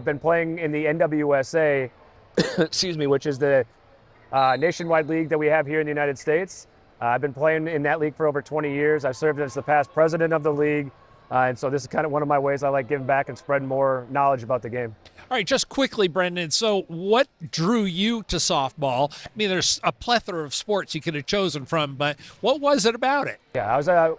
been playing in the NWSA, excuse me, which is the nationwide league that we have here in the United States. I've been playing in that league for over 20 years. I've served as the past president of the league. And so this is kind of one of my ways I like giving back and spreading more knowledge about the game. All right, just quickly, Brendan. So what drew you to softball? I mean, there's a plethora of sports you could have chosen from, but what was it about it? Yeah, I was a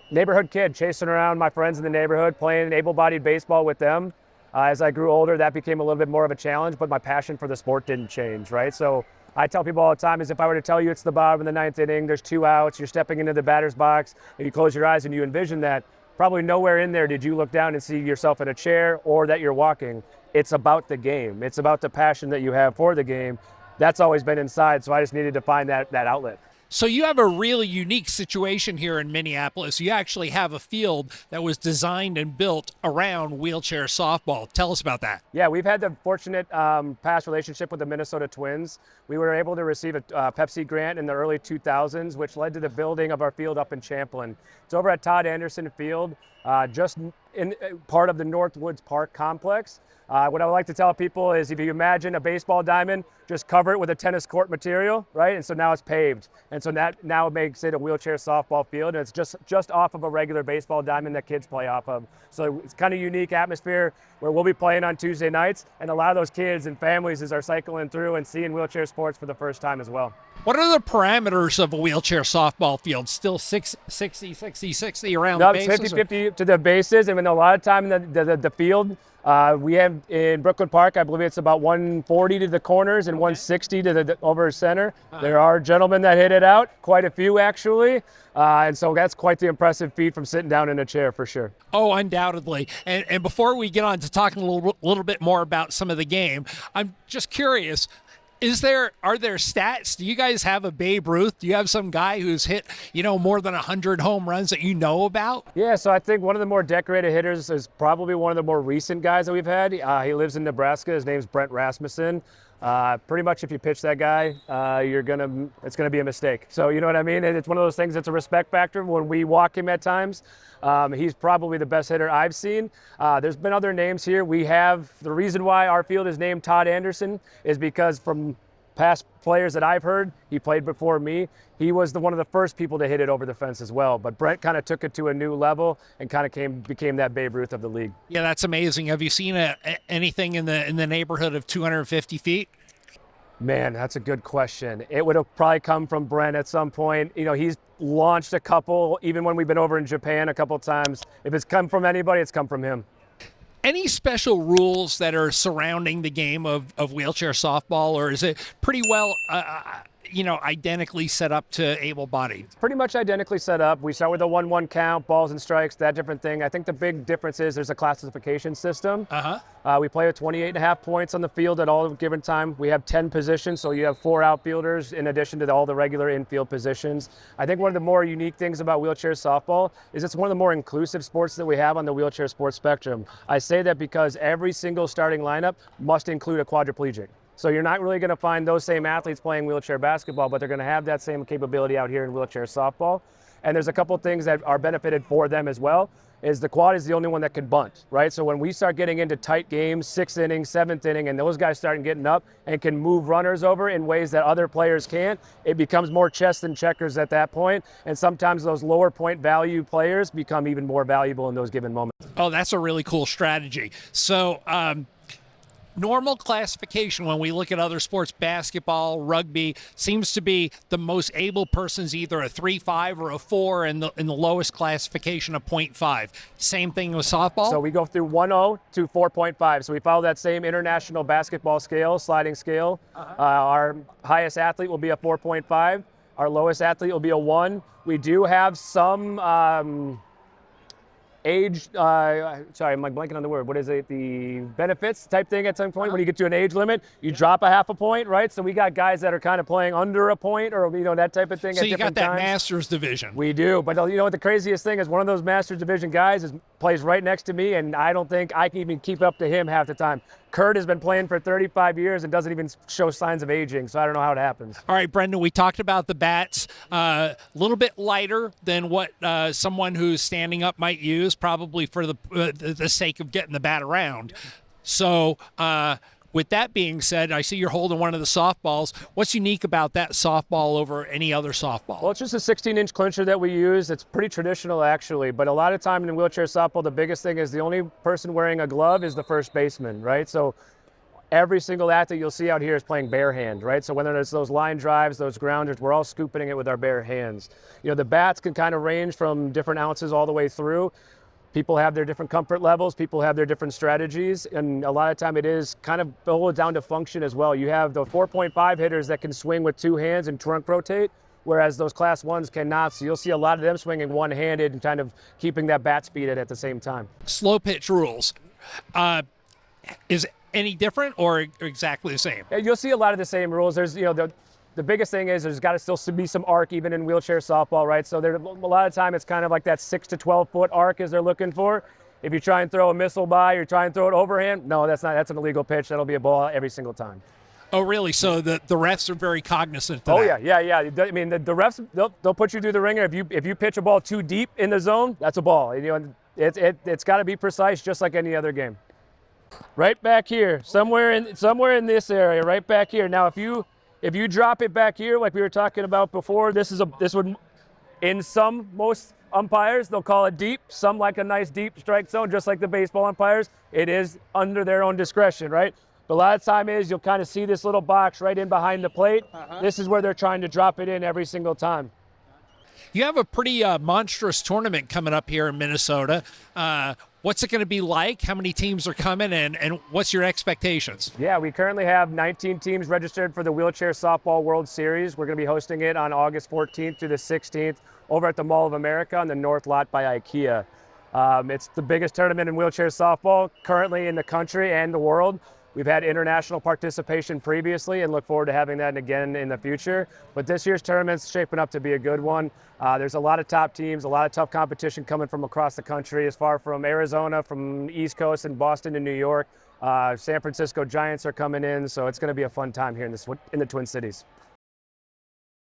neighborhood kid chasing around my friends in the neighborhood, playing able-bodied baseball with them. As I grew older, that became a little bit more of a challenge, but my passion for the sport didn't change, right? So I tell people all the time is if I were to tell you it's the bottom of the ninth inning, there's 2 outs, you're stepping into the batter's box, and you close your eyes and you envision that, probably nowhere in there did you look down and see yourself in a chair or that you're walking. It's about the game. It's about the passion that you have for the game. That's always been inside, so I just needed to find that outlet. So you have a really unique situation here in Minneapolis. You actually have a field that was designed and built around wheelchair softball. Tell us about that. Yeah, we've had the fortunate past relationship with the Minnesota Twins. We were able to receive a Pepsi grant in the early 2000s, which led to the building of our field up in Champlin. It's over at Todd Anderson Field, just in part of the Northwoods Park complex. What I would like to tell people is if you imagine a baseball diamond, just cover it with a tennis court material, right? And so now it's paved. And so that now makes it a wheelchair softball field. And it's just off of a regular baseball diamond that kids play off of. So it's kind of unique atmosphere where we'll be playing on Tuesday nights. And a lot of those kids and families are cycling through and seeing wheelchair sports for the first time as well. What are the parameters of a wheelchair softball field? Still 60 around the bases? 50-50 to the bases. And a lot of time in the field, we have in Brooklyn Park, I believe it's about 140 to the corners and 160 to the over center. There are gentlemen that hit it out, quite a few actually. And so that's quite the impressive feat from sitting down in a chair for sure. Oh, undoubtedly. And before we get on to talking a little bit more about some of the game, I'm just curious. Are there stats? Do you guys have a Babe Ruth? Do you have some guy who's hit, more than 100 home runs that you know about? Yeah, so I think one of the more decorated hitters is probably one of the more recent guys that we've had. He lives in Nebraska. His name's Brent Rasmussen. Pretty much if you pitch that guy, it's gonna be a mistake. So you know what I mean? It's one of those things that's a respect factor when we walk him at times. He's probably the best hitter I've seen. There's been other names here. The reason why our field is named Todd Anderson is because from past players that I've heard, he played before me. He was one of the first people to hit it over the fence as well. But Brent kind of took it to a new level and kind of became that Babe Ruth of the league. Yeah, that's amazing. Have you seen anything in the neighborhood of 250 feet? Man, that's a good question. It would have probably come from Brent at some point. He's launched a couple, even when we've been over in Japan a couple times. If it's come from anybody, it's come from him. Any special rules that are surrounding the game of wheelchair softball, or is it pretty well, identically set up to able-bodied? It's pretty much identically set up. We start with a 1-1 count, balls and strikes, that different thing. I think the big difference is there's a classification system. We play with 28.5 points on the field at all given time. We have 10 positions, so you have 4 outfielders in addition to all the regular infield positions. I think one of the more unique things about wheelchair softball is it's one of the more inclusive sports that we have on the wheelchair sports spectrum. I say that because every single starting lineup must include a quadriplegic. So you're not really going to find those same athletes playing wheelchair basketball, but they're going to have that same capability out here in wheelchair softball. And there's a couple things that are benefited for them as well, is the quad is the only one that can bunt, right? So when we start getting into tight games, 6th inning, 7th inning, and those guys start getting up and can move runners over in ways that other players can't, it becomes more chess than checkers at that point. And sometimes those lower point value players become even more valuable in those given moments. Oh, that's a really cool strategy. So, normal classification when we look at other sports, basketball, rugby, seems to be the most able person's either a 3.5 or a 4, and in the lowest classification a 0.5. Same thing with softball? So we go through 1.0 to 4.5. So we follow that same international basketball scale, sliding scale. Our highest athlete will be a 4.5. Our lowest athlete will be a 1. We do have some age, sorry, I'm blanking on the word. What is it? The benefits type thing at some point. When you get to an age limit, you drop a half a point, right? So we got guys that are kind of playing under a point or, that type of thing so at different times. So you got that Masters division. We do. But what the craziest thing is, one of those Masters division guys plays right next to me, and I don't think I can even keep up to him half the time. Kurt has been playing for 35 years and doesn't even show signs of aging, so I don't know how it happens. All right, Brendan, we talked about the bats. A little bit lighter than what someone who's standing up might use, probably for the sake of getting the bat around. So with that being said, I see you're holding one of the softballs. What's unique about that softball over any other softball? Well, it's just a 16-inch clincher that we use. It's pretty traditional, actually, but a lot of time in wheelchair softball, the biggest thing is the only person wearing a glove is the first baseman, right? So every single athlete you'll see out here is playing bare hand, right? So whether it's those line drives, those grounders, we're all scooping it with our bare hands. You know, the bats can kind of range from different ounces all the way through. People have their different comfort levels, people have their different strategies, and a lot of time it is kind of boiled down to function as well. You have the 4.5 hitters that can swing with two hands and trunk rotate, whereas those class ones cannot. So you'll see a lot of them swinging one-handed and kind of keeping that bat speed at the same time. Slow pitch rules. Is any different or exactly the same? Yeah, you'll see a lot of the same rules. There's, you know, the biggest thing is there's got to still be some arc even in wheelchair softball, right? So there, a lot of time it's kind of like that 6 to 12 foot arc as they're looking for. If you try and throw a missile by, or try and throw it overhand, no, that's an illegal pitch. That'll be a ball every single time. Oh, really? So the refs are very cognizant of that. Yeah. I mean, the refs, they'll put you through the ringer. If you pitch a ball too deep in the zone, that's a ball. You know, it's got to be precise, just like any other game. Right back here, somewhere in this area, right back here. Now, if you drop it back here, like we were talking about before, this would, in most umpires, they'll call it deep. Some like a nice deep strike zone, just like the baseball umpires. It is under their own discretion, right? But a lot of time you'll kind of see this little box right in behind the plate. This is where they're trying to drop it in every single time. You have a pretty monstrous tournament coming up here in Minnesota. What's it going to be like? How many teams are coming, and what's your expectations? Yeah, we currently have 19 teams registered for the Wheelchair Softball World Series. We're going to be hosting it on August 14th through the 16th over at the Mall of America on the North Lot by IKEA. It's the biggest tournament in wheelchair softball currently in the country and the world. We've had international participation previously and look forward to having that again in the future. But this year's tournament's shaping up to be a good one. There's a lot of top teams, a lot of tough competition coming from across the country, as far from Arizona, from the East Coast, and Boston and New York. San Francisco Giants are coming in, so it's going to be a fun time here in the Twin Cities.